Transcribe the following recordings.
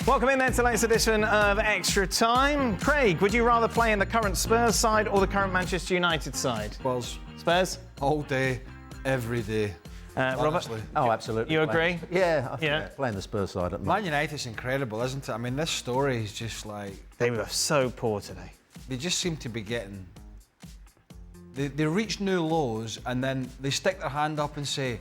Welcome in then to the latest edition of Extra Time. Craig, would you rather play in the current Spurs side or the current Manchester United side? Spurs. Spurs? All day, every day. Robert? Oh, absolutely. You agree? Yeah, playing the Spurs side at the moment. Man United's incredible, isn't it? I mean, this story is just like... They were so poor today. They just seem to be getting... They reach new lows and then they stick their hand up and say,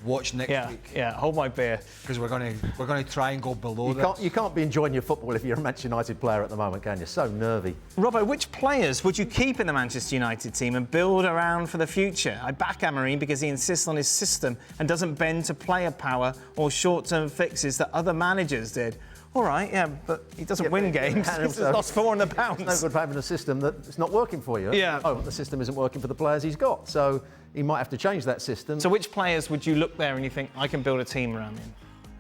watch next week. Yeah, hold my beer. Because we're going to try and go below this. You can't be enjoying your football if you're a Manchester United player at the moment, can you? So nervy. Robbo, which players would you keep in the Manchester United team and build around for the future? I back Amorim because he insists on his system and doesn't bend to player power or short-term fixes that other managers did. All right, yeah, but he doesn't win games. He's lost £400. It's no good for having a system that's not working for you. Yeah. Oh, the system isn't working for the players he's got, so he might have to change that system. So which players would you look there and you think, I can build a team around him?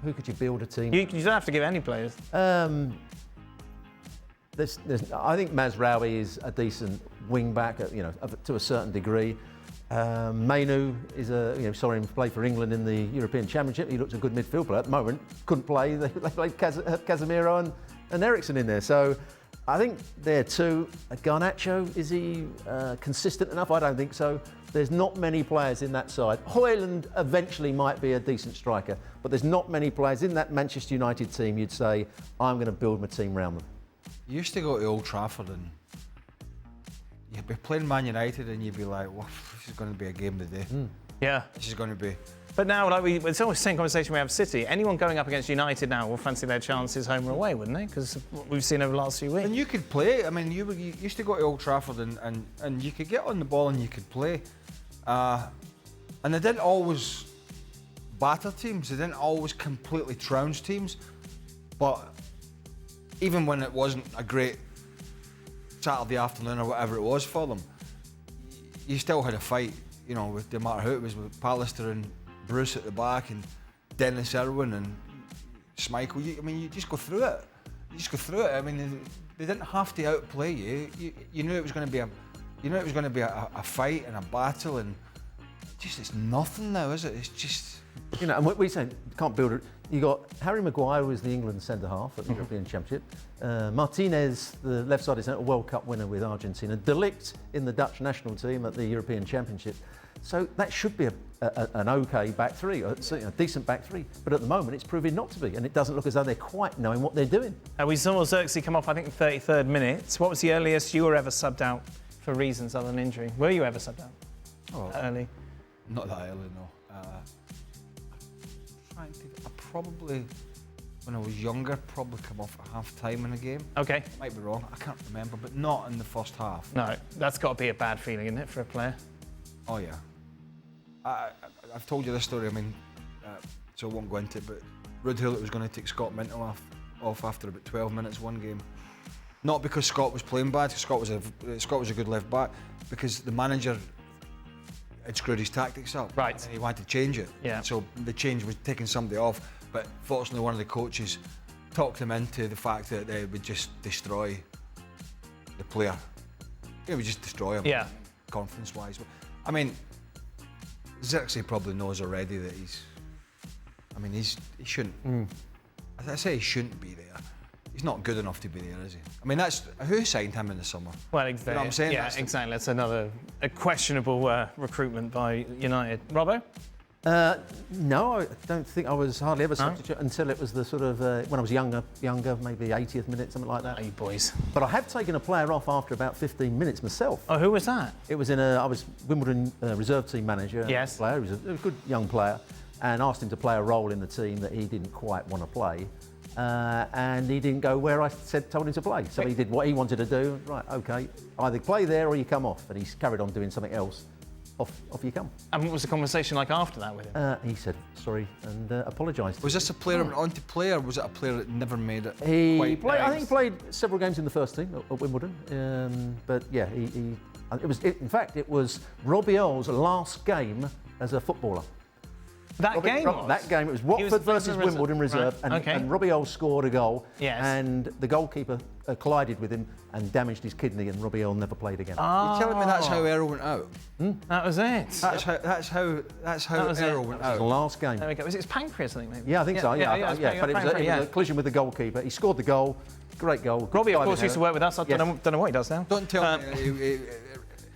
Who could you build a team? You don't have to give any players. I think Mazraoui is a decent wing back, to a certain degree. Mainu is saw him play for England in the European Championship. He looks a good midfield player. At the moment, couldn't play. They played Casemiro and Eriksen in there. So I think there too. Garnacho, is he consistent enough? I don't think so. There's not many players in that side. Højlund eventually might be a decent striker, but there's not many players in that Manchester United team you'd say, I'm going to build my team around them. You used to go to Old Trafford and you'd be playing Man United and you'd be like, well, this is going to be a game of the day. Yeah. This is going to be... But now, it's always the same conversation we have with City. Anyone going up against United now will fancy their chances home or away, wouldn't they? Because of what we've seen over the last few weeks. And you could play. I mean, you used to go to Old Trafford and you could get on the ball and you could play. And they didn't always batter teams. They didn't always completely trounce teams. But even when it wasn't a great Saturday afternoon or whatever it was for them, you still had a fight, with no matter who it was, with Pallister and Bruce at the back and Dennis Irwin and Schmeichel. You just go through it. I mean, they didn't have to outplay you. You knew it was going to be a fight and a battle, and it's nothing now, is it? It's just... and what we say, can't build it. You got Harry Maguire, who is the England centre-half at the European Championship. Martinez, the left-sided centre, World Cup winner with Argentina. De Ligt in the Dutch national team at the European Championship. So that should be an OK back three, a decent back three. But at the moment, it's proving not to be, and it doesn't look as though they're quite knowing what they're doing. We saw Xerxes come off, I think, the 33rd minute. What was the earliest you were ever subbed out for reasons other than injury? Were you ever subbed out? Early? Not that early, no. I probably, when I was younger, probably come off at half-time in a game. OK. Might be wrong, I can't remember, but not in the first half. No, that's got to be a bad feeling, isn't it, for a player? Oh, yeah. I've told you this story, so I won't go into it, but Ruud Gullit was going to take Scott Minto off after about 12 minutes one game. Not because Scott was playing bad, Scott was a good left back, because the manager had screwed his tactics up. Right. And he wanted to change it. Yeah. So the change was taking somebody off, but fortunately one of the coaches talked him into the fact that they would just destroy the player. It would just destroy him. Yeah. Confidence-wise. I mean, Xerxes probably knows already that he shouldn't. I say he shouldn't be there. He's not good enough to be there, is he? I mean, that's who signed him in the summer. Well, exactly. You know what I'm saying? Yeah, exactly. That's another questionable recruitment by United. Robbo? No, I don't think I was hardly ever substitute until it was the sort of when I was younger, maybe 80th minute, something like that. Oh, you boys. But I have taken a player off after about 15 minutes myself. Oh, who was that? It was I was Wimbledon reserve team manager. Yes. Player. He was a good young player, and asked him to play a role in the team that he didn't quite want to play. And he didn't go where I told him to play. So he did what he wanted to do. Right, OK, either play there or you come off. And he's carried on doing something else. Off you come. And what was the conversation like after that with him? He said sorry and apologised. Was this a player on to play, or was it a player that never made it? I think he played several games in the first team at Wimbledon. But yeah, in fact, it was Robbie Earl's last game as a footballer. That game, it was Watford versus Wimbledon reserve, right. and Robbie Earl scored a goal, yes. and the goalkeeper collided with him and damaged his kidney, and Robbie Earle never played again. You're telling me that's how Earle went out? That was it. That's how Earle went out. The last game. There we go. Was it his pancreas, I think, maybe? Yeah, I think so. Yeah, but it was a collision with the goalkeeper. He scored the goal. Great goal. Robbie, of course, used to work with us. I don't know what he does now. Don't tell me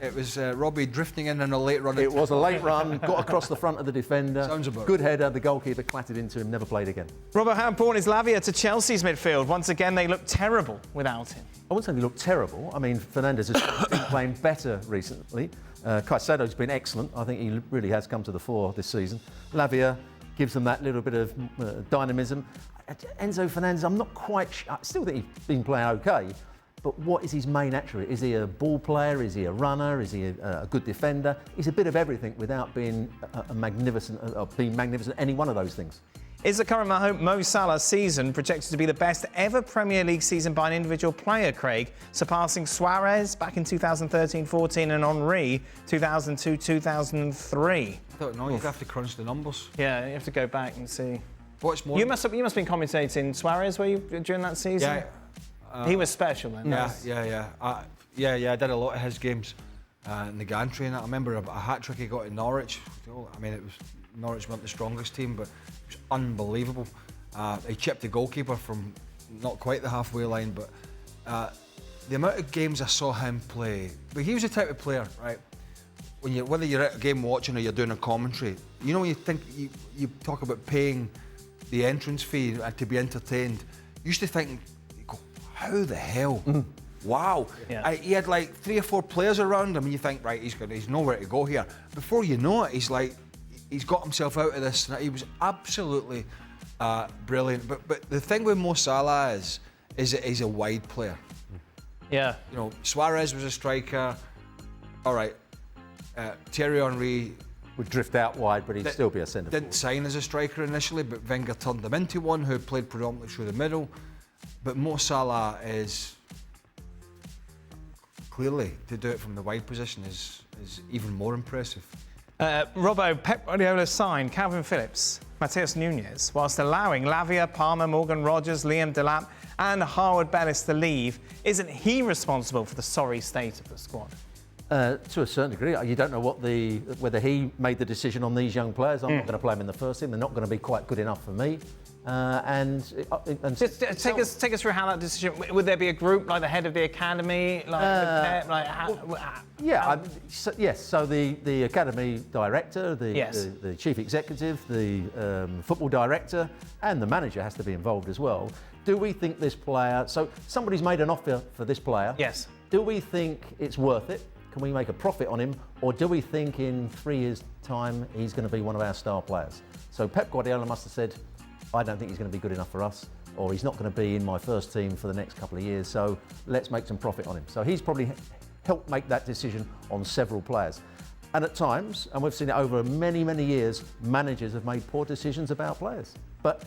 it was Robbie drifting in a late run. It was a late run, got across the front of the defender. Sounds about good header. The goalkeeper clattered into him. Never played again. Robbo, how important is Lavia to Chelsea's midfield? Once again, they look terrible without him. I wouldn't say they look terrible. I mean, Fernandes has been playing better recently. Caicedo's been excellent. I think he really has come to the fore this season. Lavia gives them that little bit of dynamism. Enzo Fernandes, I'm not quite sure. I still think he's been playing okay. But what is his main attribute? Is he a ball player? Is he a runner? Is he a good defender? He's a bit of everything without being magnificent at any one of those things. Is the current Mo Salah season projected to be the best ever Premier League season by an individual player, Craig, surpassing Suarez back in 2013-14 and Henry 2002-2003? I don't know. You'd have to crunch the numbers. Yeah, you have to go back and see. What's more? You must have been commentating Suarez, were you, during that season? Yeah. He was special then. Yeah. I did a lot of his games in the gantry, and I remember a hat-trick he got in Norwich. I mean, Norwich weren't the strongest team, but it was unbelievable. He chipped the goalkeeper from not quite the halfway line, but the amount of games I saw him play. But he was the type of player, right? Whether you're at a game watching or you're doing a commentary, you know, when you talk about paying the entrance fee to be entertained, you used to think, how the hell? Wow. Yeah. He had like 3 or 4 players around him, and you think, right, he's nowhere to go here. Before you know it, he's got himself out of this. He was absolutely brilliant. But the thing with Mo Salah is that he's a wide player. Yeah. You know, Suarez was a striker. All right. Thierry Henry Would drift out wide, but he'd still be a centre forward. Didn't sign as a striker initially, but Wenger turned him into one who played predominantly through the middle. But Mo Salah is clearly, to do it from the wide position is even more impressive. Robbo, Pep Guardiola signed Calvin Phillips, Matheus Nunes, whilst allowing Lavia, Palmer, Morgan Rogers, Liam Delap and Harwood Bellis to leave. Isn't he responsible for the sorry state of the squad? To a certain degree, you don't know whether he made the decision on these young players. I'm not going to play them in the first team. They're not going to be quite good enough for me. Just take us through how that decision. Would there be a group like the head of the academy, yes. So the academy director, the chief executive, the football director, and the manager has to be involved as well. Do we think this player? So somebody's made an offer for this player. Yes. Do we think it's worth it? Can we make a profit on him, or do we think in 3 years' time he's going to be one of our star players? So Pep Guardiola must have said, I don't think he's going to be good enough for us, or he's not going to be in my first team for the next couple of years, so let's make some profit on him. So he's probably helped make that decision on several players. And at times, and we've seen it over many, many years, managers have made poor decisions about players. But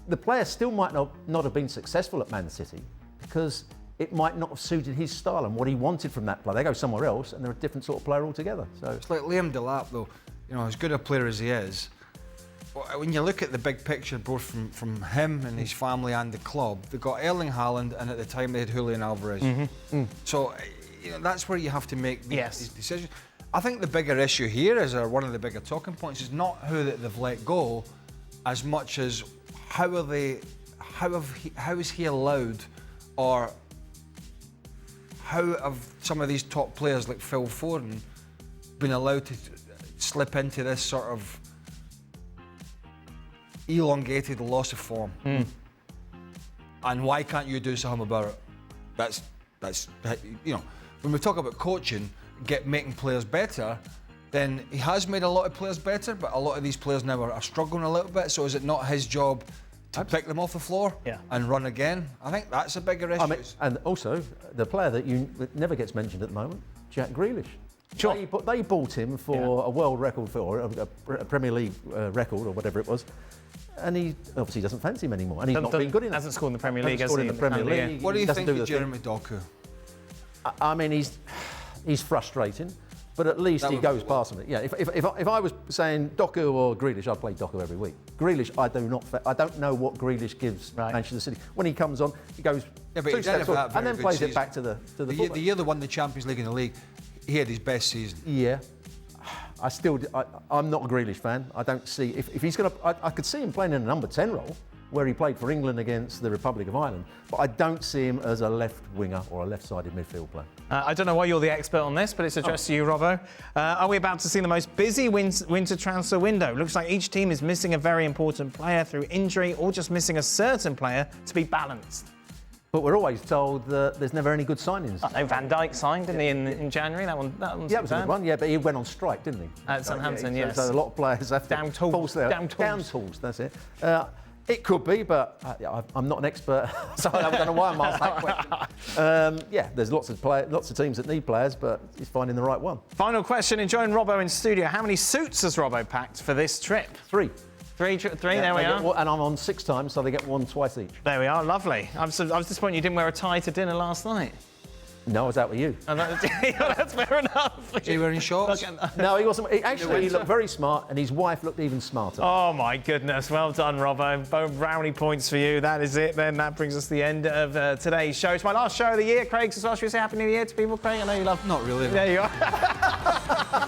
the player still might not have been successful at Man City because it might not have suited his style and what he wanted from that player. They go somewhere else and they're a different sort of player altogether. So it's like Liam Delap, though. You know, as good a player as he is, when you look at the big picture, both from him and his family and the club, they've got Erling Haaland, and at the time they had Julian Alvarez. So that's where you have to make these decisions. I think the bigger issue here is, or one of the bigger talking points, is not who they've let go, as much as how is he allowed, or how have some of these top players like Phil Foden been allowed to slip into this sort of elongated loss of form? And why can't you do something about it? That's you know, when we talk about coaching, making players better, then he has made a lot of players better, but a lot of these players now are struggling a little bit. So is it not his job to pick them off the floor and run again? I think that's a bigger issue. I mean, and also, the player that never gets mentioned at the moment, Jack Grealish. Sure. They bought him for a world record, or a Premier League record, or whatever it was. And he obviously doesn't fancy him anymore. And he's not been good enough. Hasn't scored in the Premier League, hasn't scored in the Premier League. What do you think of Jeremy Doku? I mean, he's frustrating. But at least That he would goes be past them. Yeah, if I was saying Doku or Grealish, I'd play Doku every week. Grealish, I don't know what Grealish gives Manchester City. When he comes on, he goes Yeah, but two he did steps have forward that and then very plays good it back to the The fullback. year they won the Champions League and the league, he had his best season. Yeah. I'm not a Grealish fan. I don't see if he's going to. I could see him playing in a number 10 role where he played for England against the Republic of Ireland, but I don't see him as a left winger or a left-sided midfield player. I don't know why you're the expert on this, but it's addressed to you, Robbo. Are we about to see the most busy winter transfer window? Looks like each team is missing a very important player through injury or just missing a certain player to be balanced. But we're always told that there's never any good signings. I know Van Dijk signed, didn't he, in January? That one's Yeah, it was a good one. Yeah, but he went on strike, didn't he? At Southampton, yes. So a lot of players have to Down tools. false there. Down tools. That's it. It could be, but I'm not an expert, so I don't know why I'm asked that question. Yeah, there's lots of teams that need players, but he's finding the right one. Final question, enjoying Robbo in studio. How many suits has Robbo packed for this trip? Three. Three, there we are. And I'm on 6 times, so they get one twice each. There we are, lovely. I was disappointed you didn't wear a tie to dinner last night. No, I was out with you. Oh, that's fair enough. Are you wearing shorts? No, he wasn't. He looked very smart, and his wife looked even smarter. Oh, my goodness. Well done, Robbo. Both brownie points for you. That is it then. That brings us to the end of today's show. It's my last show of the year. Craig's as well. Should we say Happy New Year to people, Craig? I know you love... Not really. There you are.